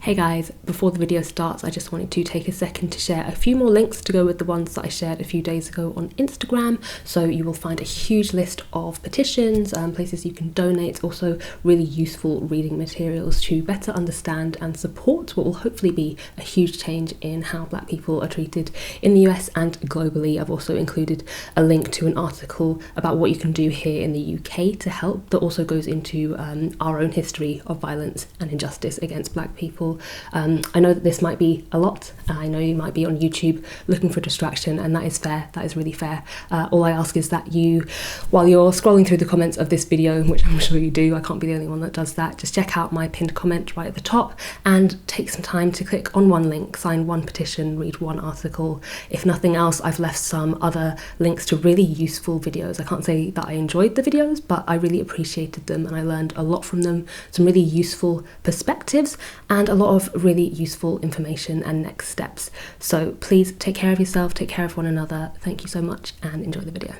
Hey guys, before the video starts, I just wanted to take a second to share a few more links to go with the ones that I shared a few days ago on Instagram. So you will find a huge list of petitions, places you can donate, also really useful reading materials to better understand and support what will hopefully be a huge change in how Black people are treated in the US and globally. I've also included a link to an article about what you can do here in the UK to help, that also goes into our own history of violence and injustice against Black people. I know that this might be a lot. I know you might be on YouTube looking for distraction, and that is fair. That is really fair. All I ask is that you, while you're scrolling through the comments of this video, which I'm sure you do, I can't be the only one that does that, just check out my pinned comment right at the top and take some time to click on one link, sign one petition, read one article. If nothing else, I've left some other links to really useful videos. I can't say that I enjoyed the videos, but I really appreciated them and I learned a lot from them, some really useful perspectives and a lot of really useful information and next steps. So please take care of yourself, take care of one another. Thank you so much and enjoy the video.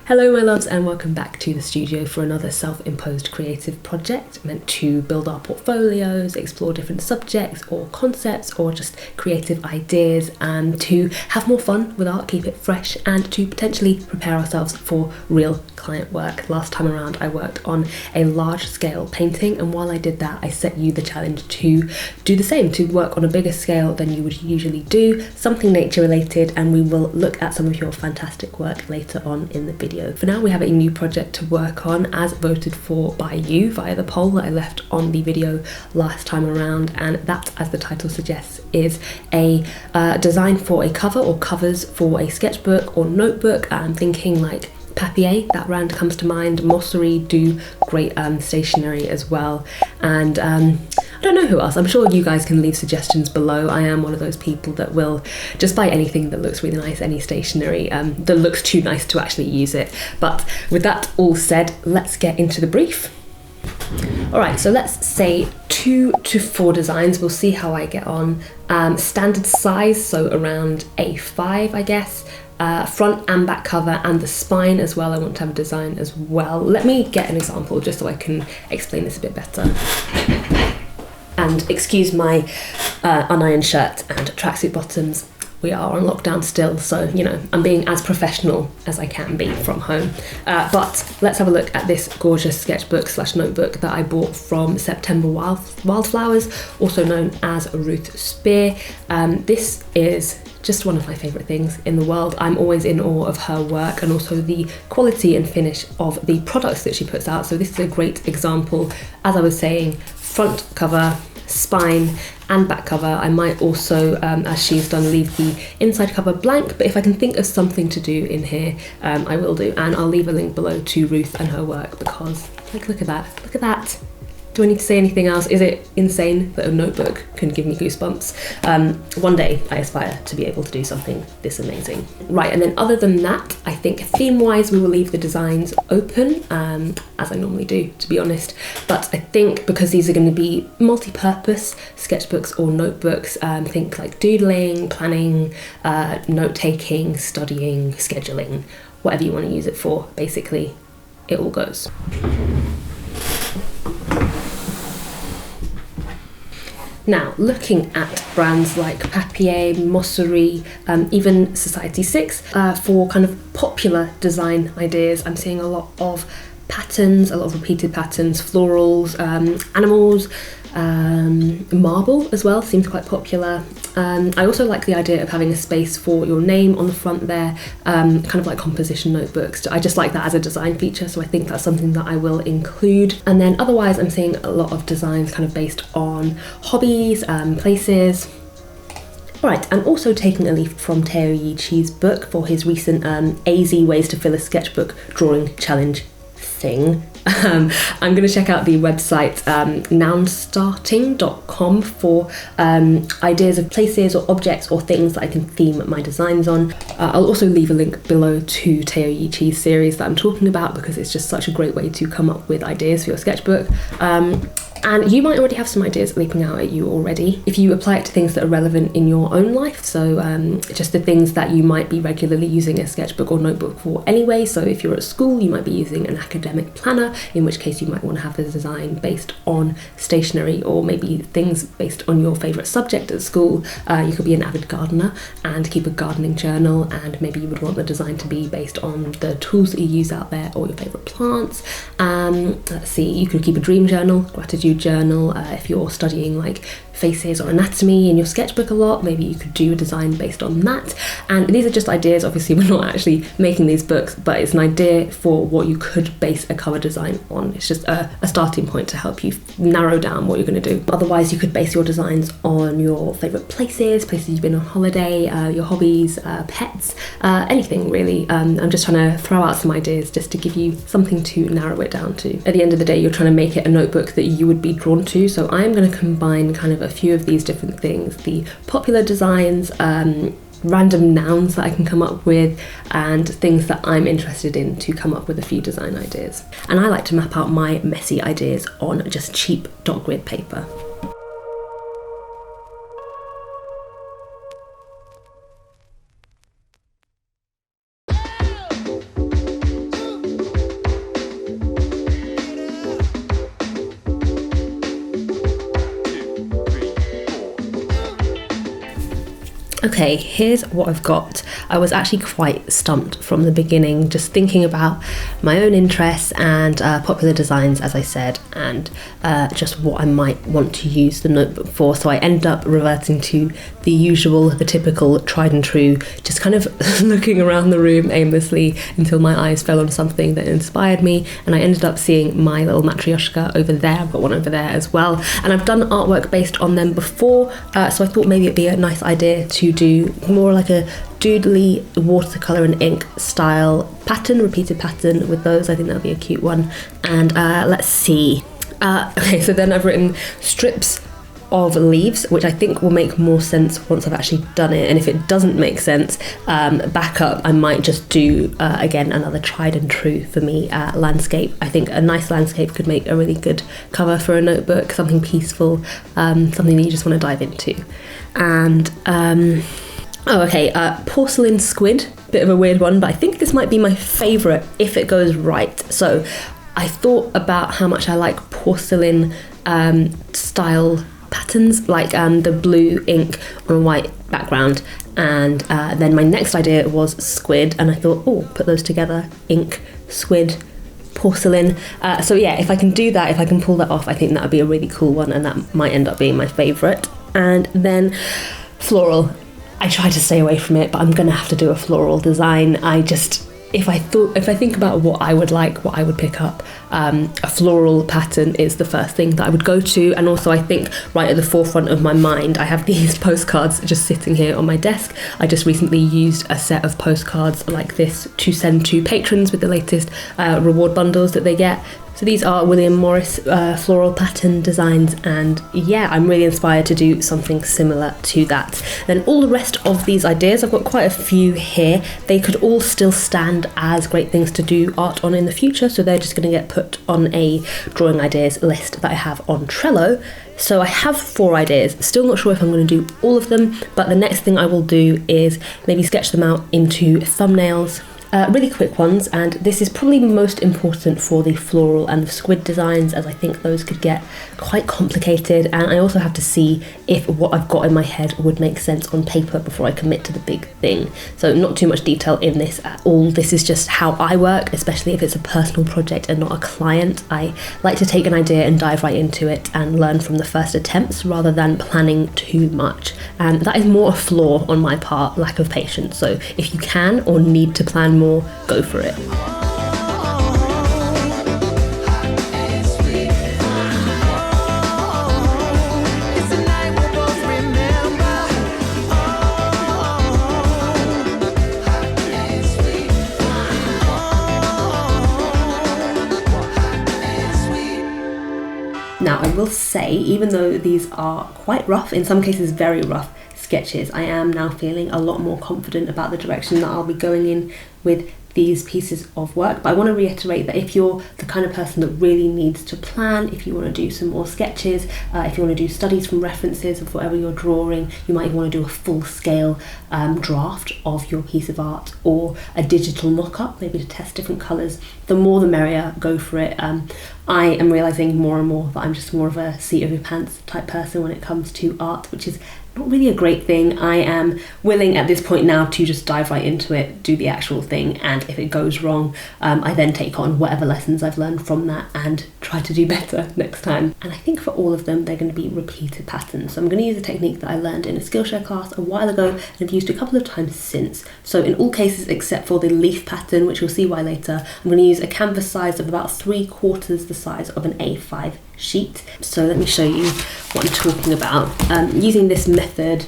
Hello my loves, and welcome back to the studio for another self-imposed creative project meant to build our portfolios, explore different subjects or concepts or just creative ideas, and to have more fun with art, keep it fresh, and to potentially prepare ourselves for real client work. Last time around I worked on a large scale painting, and while I did that I set you the challenge to do the same, to work on a bigger scale than you would usually do, something nature related, and we will look at some of your fantastic work later on in the video. For now we have a new project to work on as voted for by you via the poll that I left on the video last time around, and that, as the title suggests, is a design for a cover or covers for a sketchbook or notebook. I'm thinking like Papier, that brand comes to mind. Mossery do great stationery as well, and I don't know who else. I'm sure you guys can leave suggestions below. I am one of those people that will just buy anything that looks really nice, any stationery that looks too nice to actually use it. But with that all said, let's get into the brief. Alright, so let's say 2 to 4 designs. We'll see how I get on. Standard size, so around A5 I guess. Front and back cover, and the spine as well. I want to have a design as well. Let me get an example just so I can explain this a bit better. And excuse my unironed shirt and tracksuit bottoms. We are on lockdown still, so you know, I'm being as professional as I can be from home. But let's have a look at this gorgeous sketchbook / notebook that I bought from September Wildflowers, also known as Ruth Spear. This is just one of my favourite things in the world. I'm always in awe of her work and also the quality and finish of the products that she puts out. So this is a great example, as I was saying, front cover, spine and back cover. I might also, as she's done, leave the inside cover blank, but if I can think of something to do in here, I will do, and I'll leave a link below to Ruth and her work because, like, look at that. Do I need to say anything else? Is it insane that a notebook can give me goosebumps? One day I aspire to be able to do something this amazing. Right, and then other than that, I think theme-wise we will leave the designs open, as I normally do, to be honest. But I think because these are going to be multi-purpose sketchbooks or notebooks, think like doodling, planning, note-taking, studying, scheduling, whatever you want to use it for, basically, it all goes. Now, looking at brands like Papier, Mossery, even Society 6, for kind of popular design ideas, I'm seeing a lot of patterns, a lot of repeated patterns, florals, animals, marble as well seems quite popular. I also like the idea of having a space for your name on the front there, kind of like composition notebooks. I just like that as a design feature, so I think that's something that I will include. And then otherwise I'm seeing a lot of designs kind of based on hobbies, places. Alright, and also taking a leaf from Teo Yi Chi's book for his recent AZ Ways to Fill a Sketchbook Drawing Challenge thing. I'm going to check out the website nounstarting.com for ideas of places or objects or things that I can theme my designs on. I'll also leave a link below to Teo Yi Chi's series that I'm talking about because it's just such a great way to come up with ideas for your sketchbook. And you might already have some ideas leaping out at you already if you apply it to things that are relevant in your own life. So just the things that you might be regularly using a sketchbook or notebook for anyway. So if you're at school, you might be using an academic planner, in which case you might want to have the design based on stationery, or maybe things based on your favourite subject at school. You could be an avid gardener and keep a gardening journal, and maybe you would want the design to be based on the tools that you use out there or your favourite plants. Let's see, you could keep a dream journal, gratitude journal. If you're studying like faces or anatomy in your sketchbook a lot, maybe you could do a design based on that. And these are just ideas. Obviously we're not actually making these books, but it's an idea for what you could base a cover design on. It's just a starting point to help you narrow down what you're going to do. Otherwise you could base your designs on your favourite places you've been on holiday, your hobbies, pets, anything really. I'm just trying to throw out some ideas just to give you something to narrow it down to. At the end of the day, you're trying to make it a notebook that you would be drawn to, so I'm going to combine kind of a few of these different things: the popular designs, random nouns that I can come up with, and things that I'm interested in to come up with a few design ideas. And I like to map out my messy ideas on just cheap dot grid paper. Okay, here's what I've got. I was actually quite stumped from the beginning, just thinking about my own interests and popular designs, as I said, and just what I might want to use the notebook for. So I ended up reverting to the usual, the typical, tried and true, just kind of looking around the room aimlessly until my eyes fell on something that inspired me, and I ended up seeing my little matryoshka over there. I've got one over there as well, and I've done artwork based on them before, so I thought maybe it'd be a nice idea to do more like a doodly watercolour and ink style pattern, repeated pattern with those. I think that would be a cute one. And let's see. Okay, so then I've written strips of leaves, which I think will make more sense once I've actually done it. And if it doesn't make sense, back up, I might just do, again, another tried and true for me, landscape. I think a nice landscape could make a really good cover for a notebook, something peaceful, something that you just want to dive into. And porcelain squid, bit of a weird one, but I think this might be my favourite if it goes right. So I thought about how much I like porcelain style patterns, like the blue ink on a white background, and then my next idea was squid, and I thought, oh, put those together, ink, squid, porcelain. So yeah, if I can do that, if I can pull that off, I think that would be a really cool one, and that might end up being my favourite. And then floral. I try to stay away from it, but I'm gonna have to do a floral design. If I think about what I would like, what I would pick up, a floral pattern is the first thing that I would go to. And also I think right at the forefront of my mind, I have these postcards just sitting here on my desk. I just recently used a set of postcards like this to send to patrons with the latest reward bundles that they get. So these are William Morris floral pattern designs, and yeah, I'm really inspired to do something similar to that. Then all the rest of these ideas, I've got quite a few here. They could all still stand as great things to do art on in the future, so they're just going to get put on a drawing ideas list that I have on Trello. So I have 4 ideas, still not sure if I'm going to do all of them, but the next thing I will do is maybe sketch them out into thumbnails. Really quick ones, and this is probably most important for the floral and the squid designs, as I think those could get quite complicated, and I also have to see if what I've got in my head would make sense on paper before I commit to the big thing. So not too much detail in this at all. This is just how I work, especially if it's a personal project and not a client. I like to take an idea and dive right into it and learn from the first attempts rather than planning too much, and that is more a flaw on my part, lack of patience. So if you can or need to plan more, go for it. Now, I will say, even though these are quite rough, in some cases very rough sketches, I am now feeling a lot more confident about the direction that I'll be going in with these pieces of work. But I want to reiterate that if you're the kind of person that really needs to plan, if you want to do some more sketches, if you want to do studies from references of whatever you're drawing, you might want to do a full-scale draft of your piece of art, or a digital mock-up, maybe to test different colours. The more the merrier, go for it. I am realising more and more that I'm just more of a seat of your pants type person when it comes to art, which is not really a great thing. I am willing at this point now to just dive right into it, do the actual thing, and if it goes wrong, I then take on whatever lessons I've learned from that and try to do better next time. And I think for all of them, they're going to be repeated patterns. So I'm going to use a technique that I learned in a Skillshare class a while ago and have used a couple of times since. So in all cases except for the leaf pattern, which you'll see why later, I'm going to use a canvas size of about 3/4 the size of an A5 sheet. So let me show you what I'm talking about. Using this method,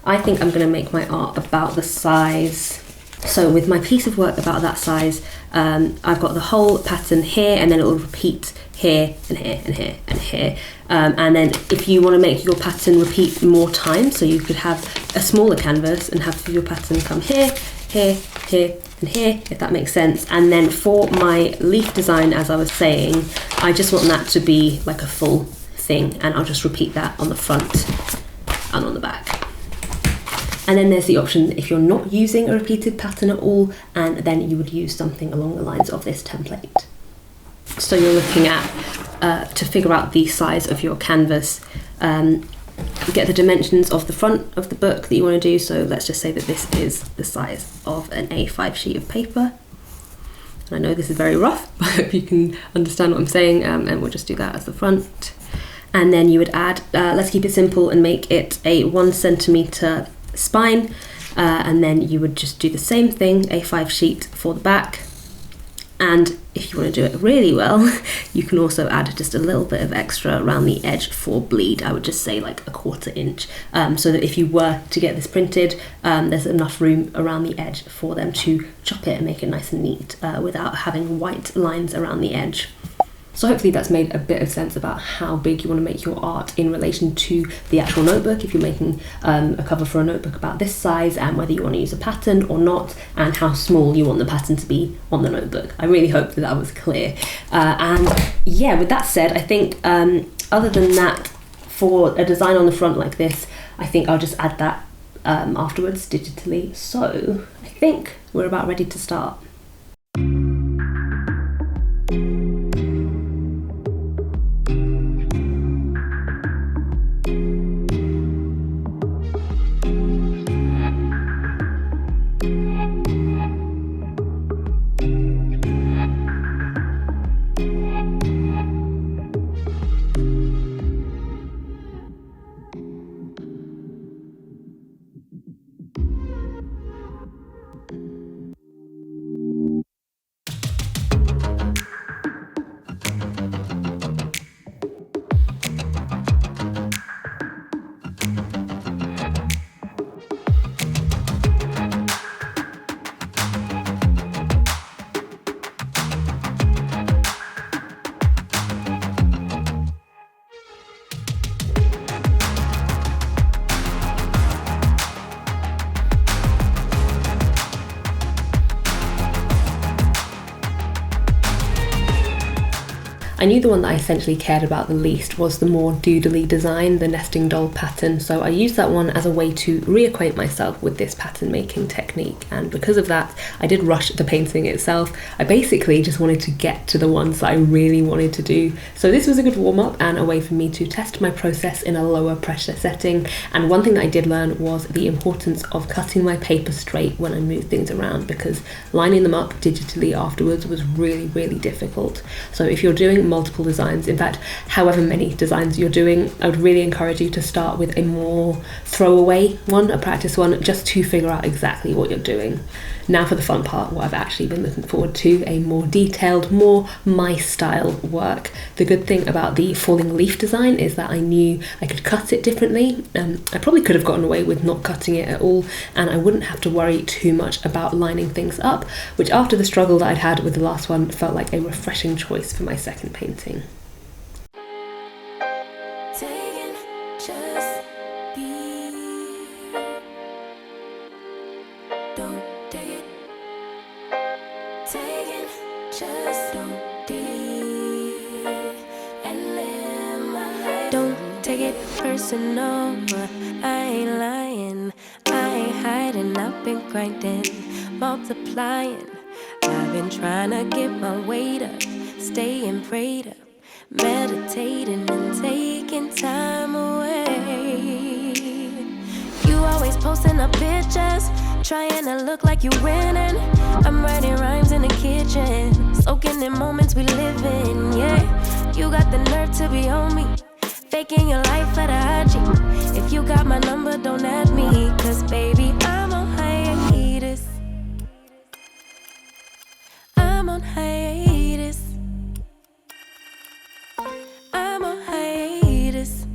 I think I'm going to make my art about the size. So with my piece of work about that size, I've got the whole pattern here, and then it will repeat here and here and here and here. And then if you want to make your pattern repeat more times, so you could have a smaller canvas and have your pattern come here, here, here, and here, if that makes sense. And then for my leaf design, as I was saying, I just want that to be like a full thing, and I'll just repeat that on the front and on the back. And then there's the option if you're not using a repeated pattern at all, and then you would use something along the lines of this template. So you're looking at, to figure out the size of your canvas, get the dimensions of the front of the book that you want to do. So let's just say that this is the size of an A5 sheet of paper. And I know this is very rough, but I hope you can understand what I'm saying, and we'll just do that as the front. And then you would add, let's keep it simple and make it a 1 centimetre spine, and then you would just do the same thing, A5 sheet for the back. And if you want to do it really well, you can also add just a little bit of extra around the edge for bleed. I would just say like 1/4 inch, so that if you were to get this printed, there's enough room around the edge for them to chop it and make it nice and neat, without having white lines around the edge. So hopefully that's made a bit of sense about how big you want to make your art in relation to the actual notebook. If you're making a cover for a notebook about this size, and whether you want to use a pattern or not, and how small you want the pattern to be on the notebook. I really hope that that was clear. And yeah, with that said, I think other than that, for a design on the front like this, I think I'll just add that afterwards digitally. So I think we're about ready to start. I knew the one that I essentially cared about the least was the more doodly design, the nesting doll pattern, so I used that one as a way to reacquaint myself with this pattern making technique, and because of that I did rush the painting itself. I basically just wanted to get to the ones that I really wanted to do, so this was a good warm-up and a way for me to test my process in a lower pressure setting. And one thing that I did learn was the importance of cutting my paper straight when I move things around, because lining them up digitally afterwards was really difficult. So if you're doing multiple designs, in fact however many designs you're doing, I would really encourage you to start with a more throwaway one, a practice one, just to figure out exactly what you're doing. Now for the fun part, what I've actually been looking forward to, a more detailed, more my style work. The good thing about the falling leaf design is that I knew I could cut it differently. I probably could have gotten away with not cutting it at all, and I wouldn't have to worry too much about lining things up, which after the struggle that I'd had with the last one felt like a refreshing choice for my second painting. personal. I ain't lying, I ain't hiding. I've been grinding, multiplying. I've been trying to get my weight up, staying prayed up, meditating and taking time away. You always posting up pictures, trying to look like you winning. I'm writing rhymes in the kitchen, soaking in moments we live in, yeah. You got the nerve to be on me, faking your life for the IG. If you got my number, don't add me, cause baby, I'm on hiatus. I'm on hiatus. I'm on hiatus.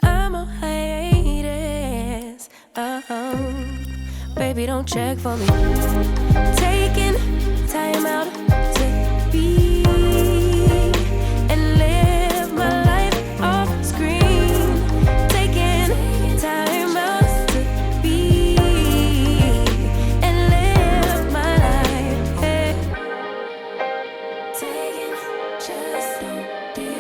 I'm on hiatus. Baby, don't check for me. Taking time out to be and live my life off screen. Taking time out to be and live my life. Hey. Taking just don't do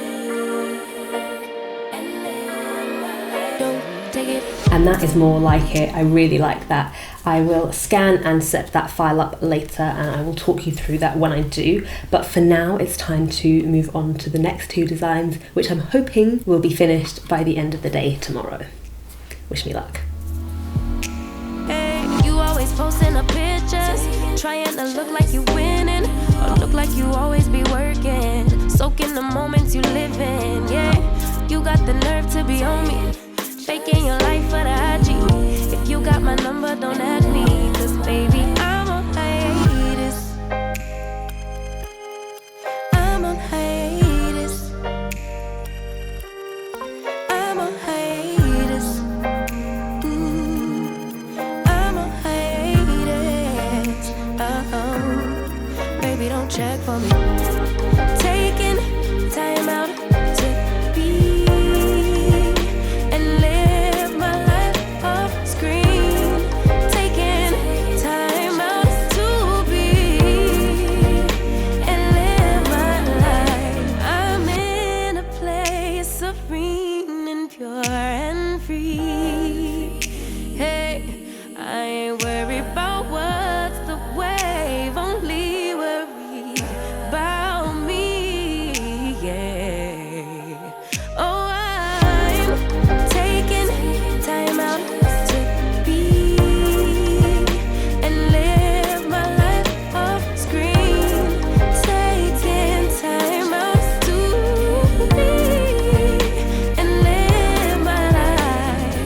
and live my life. Don't take it. And that is more like it. I really like that. I will scan and set that file up later, and I will talk you through that when I do. But for now, it's time to move on to the next two designs, which I'm hoping will be finished by the end of the day tomorrow. Wish me luck. Hey, you always posting up pictures, trying to look like you winning, or look like you always be working, soaking the moments you live in, yeah. You got the nerve to be on me, faking your life for the IG. If you got my number, don't add me, cause baby, I'm on hiatus. I'm on hiatus. I'm on hiatus. I'm on hiatus. Baby, don't check for me. Taking time out to be and live my life off screen. Taking time out to be and live my life. I'm in a place serene and pure and free. Hey, I ain't worried about what's the wave, only worry about me, yeah. Oh, I'm taking time out to be and live my life off screen. Taking time out to be and live my life.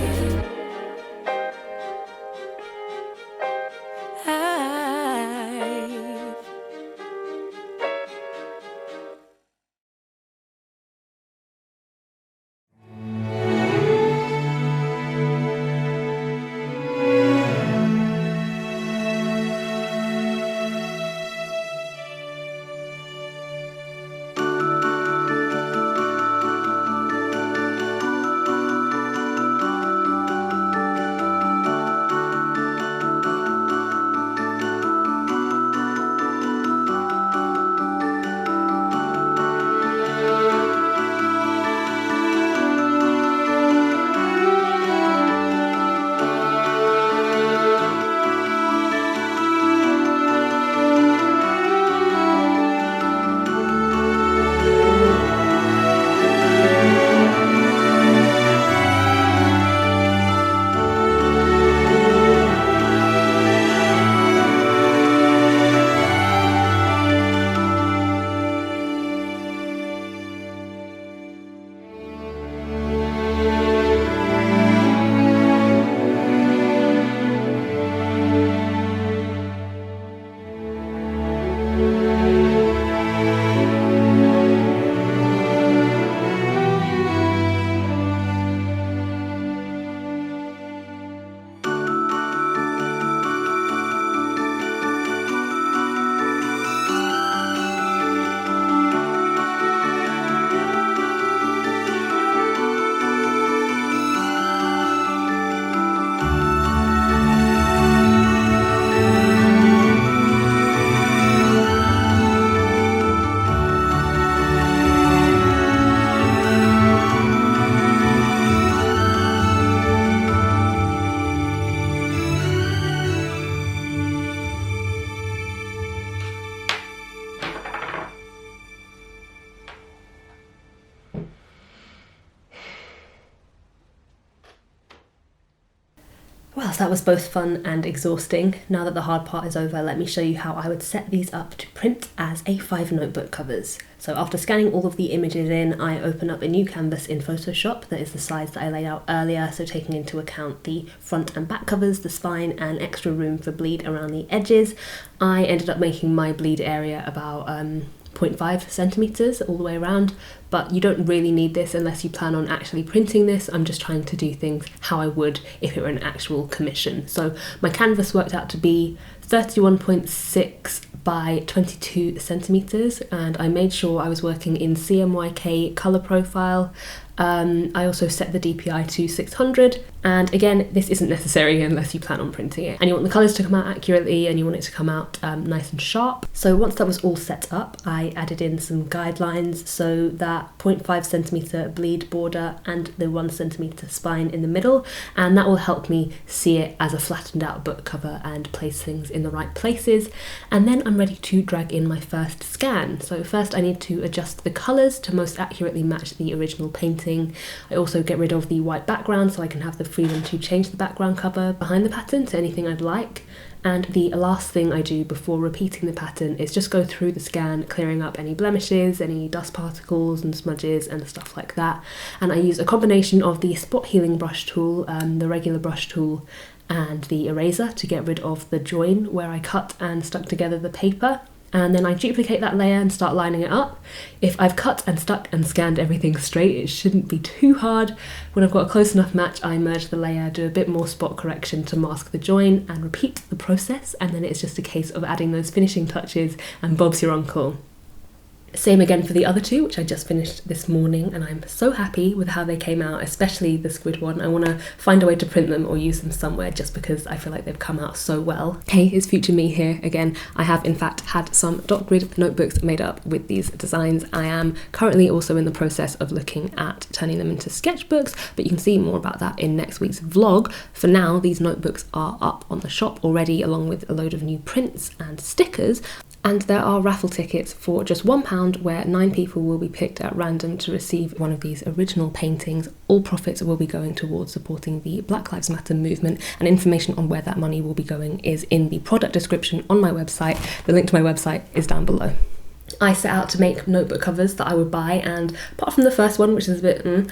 Well, that was both fun and exhausting. Now that the hard part is over, let me show you how I would set these up to print as A5 notebook covers. So after scanning all of the images in, I open up a new canvas in Photoshop that is the size that I laid out earlier, so taking into account the front and back covers, the spine, and extra room for bleed around the edges. I ended up making my bleed area about 0.5 centimeters all the way around, but you don't really need this unless you plan on actually printing this. I'm just trying to do things how I would if it were an actual commission. So my canvas worked out to be 31.6 by 22 centimeters, and I made sure I was working in CMYK color profile. I also set the DPI to 600, and again, this isn't necessary unless you plan on printing it and you want the colours to come out accurately and you want it to come out nice and sharp. So once that was all set up, I added in some guidelines, so that 0.5 centimeter bleed border and the 1 centimeter spine in the middle, and that will help me see it as a flattened out book cover and place things in the right places. And then I'm ready to drag in my first scan. So first I need to adjust the colours to most accurately match the original painting. I also get rid of the white background so I can have the freedom to change the background cover behind the pattern to anything I'd like. And the last thing I do before repeating the pattern is just go through the scan, clearing up any blemishes, any dust particles and smudges and stuff like that. And I use a combination of the spot healing brush tool, the regular brush tool, and the eraser to get rid of the join where I cut and stuck together the paper. And then I duplicate that layer and start lining it up. If I've cut and stuck and scanned everything straight, it shouldn't be too hard. When I've got a close enough match, I merge the layer, do a bit more spot correction to mask the join, and repeat the process, and then it's just a case of adding those finishing touches and Bob's your uncle. Same again for the other two, which I just finished this morning, and I'm so happy with how they came out, especially the squid one. I want to find a way to print them or use them somewhere just because I feel like they've come out so well. Hey, it's future me here again. I have in fact had some dot grid notebooks made up with these designs. I am currently also in the process of looking at turning them into sketchbooks, but you can see more about that in next week's vlog. For now, these notebooks are up on the shop already, along with a load of new prints and stickers. And there are raffle tickets for just £1 where 9 people will be picked at random to receive one of these original paintings. All profits will be going towards supporting the Black Lives Matter movement, and information on where that money will be going is in the product description on my website. The link to my website is down below. I set out to make notebook covers that I would buy, and apart from the first one, which is a bit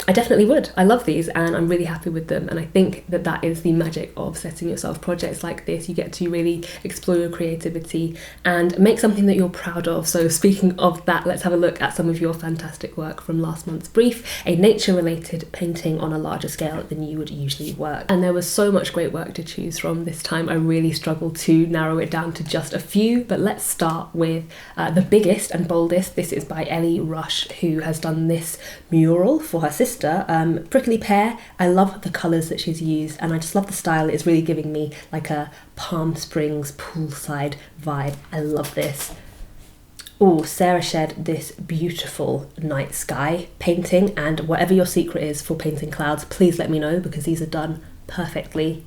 I definitely would. I love these and I'm really happy with them, and I think that that is the magic of setting yourself projects like this. You get to really explore your creativity and make something that you're proud of. So speaking of that, let's have a look at some of your fantastic work from last month's brief, a nature related painting on a larger scale than you would usually work. And there was so much great work to choose from this time. I really struggled to narrow it down to just a few, but let's start with the biggest and boldest. This is by Ellie Rush, who has done this mural for her sister, Prickly Pear. I love the colours that she's used, and I just love the style. It's really giving me like a Palm Springs poolside vibe. I love this. Oh, Sarah shared this beautiful night sky painting, and whatever your secret is for painting clouds, please let me know, because these are done perfectly.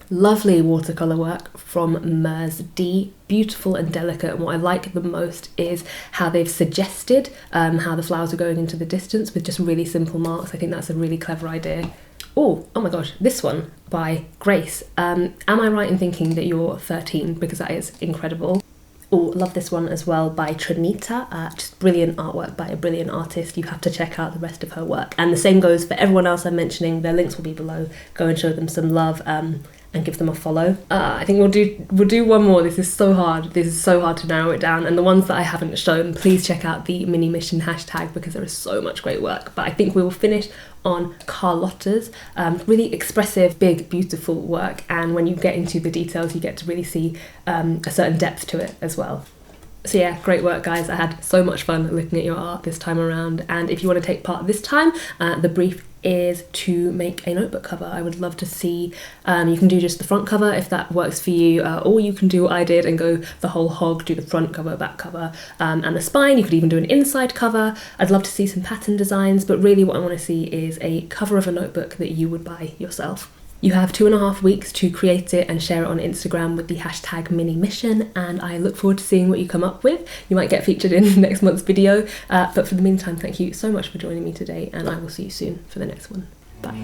Lovely watercolour work from Mers D, beautiful and delicate, and what I like the most is how they've suggested how the flowers are going into the distance with just really simple marks. I think that's a really clever idea. Oh my gosh, this one by Grace. Am I right in thinking that you're 13? Because that is incredible. Oh, love this one as well by Trinita. Just brilliant artwork by a brilliant artist. You have to check out the rest of her work. And the same goes for everyone else I'm mentioning. Their links will be below. Go and show them some love and give them a follow. I think we'll do one more. This is so hard. This is so hard to narrow it down. And the ones that I haven't shown, please check out the mini mission hashtag, because there is so much great work. But I think we will finish on Carlotta's really expressive, big, beautiful work. And when you get into the details, you get to really see a certain depth to it as well. So yeah, great work guys. I had so much fun looking at your art this time around, and if you want to take part this time, the brief is to make a notebook cover. I would love to see, you can do just the front cover if that works for you, or you can do what I did and go the whole hog, do the front cover, back cover, and the spine. You could even do an inside cover. I'd love to see some pattern designs, but really what I want to see is a cover of a notebook that you would buy yourself. You have 2.5 weeks to create it and share it on Instagram with the hashtag mini mission, and I look forward to seeing what you come up with. You might get featured in next month's video, but for the meantime, thank you so much for joining me today, and I will see you soon for the next one. Bye.